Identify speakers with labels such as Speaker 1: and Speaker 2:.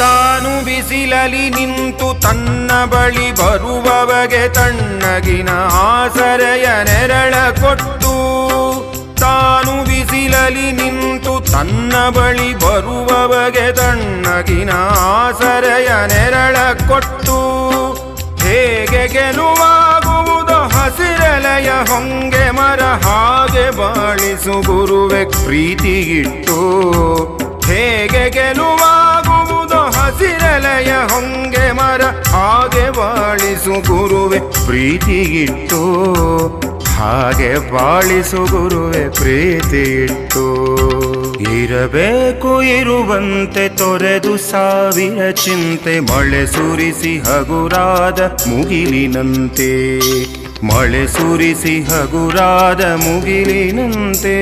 Speaker 1: ತಾನು ಬಿಸಿಲಲಿ ನಿಂತು ತನ್ನ ಬಳಿ ಬರುವವಗೆ ತಣ್ಣಗಿನ ಆಸರೆಯ ನೆರಳ ಕೊಟ್ಟು, ತಾನು ಬಿಸಿಲಲಿ ನಿಂತು ತನ್ನ ಬಳಿ ಬರುವವಗೆ ತಣ್ಣಗಿನ ಆಸರೆಯ ನೆರಳ ಕೊಟ್ಟು, ಹೇಗೆ ಗೆಲುವಾಗುವುದು ಹಸಿರೆಲೆಯ ಹೊಂಗೆ ಮರ ಹಾಗೆ ಬಾಳಿಸು ಗುರುವೆ ಪ್ರೀತಿಗಿಟ್ಟು. ಹೇಗೆ ಗೆಲುವಾಗುವುದು ಹಸಿರೆಲೆಯ ಹೊಂಗೆ ಮರ ಹಾಗೆ ಬಾಳಿಸು ಗುರುವೆ ಪ್ರೀತಿಗಿಟ್ಟು. ಹಾಗೆ ಬಾಳಿಸು ಗುರುವೆ ಪ್ರೀತಿಗಿಟ್ಟು. ಇರಬೇಕು ಇರುವಂತೆ ತೊರೆದು ಸಾವಿರ ಚಿಂತೆ, ಮಳೆ ಸುರಿಸಿ ಹಗುರಾದ ಮುಗಿಲಿನಂತೆ, ಮಳೆ ಸುರಿಸಿ ಹಗುರಾದ ಮುಗಿಲಿನಂತೆ.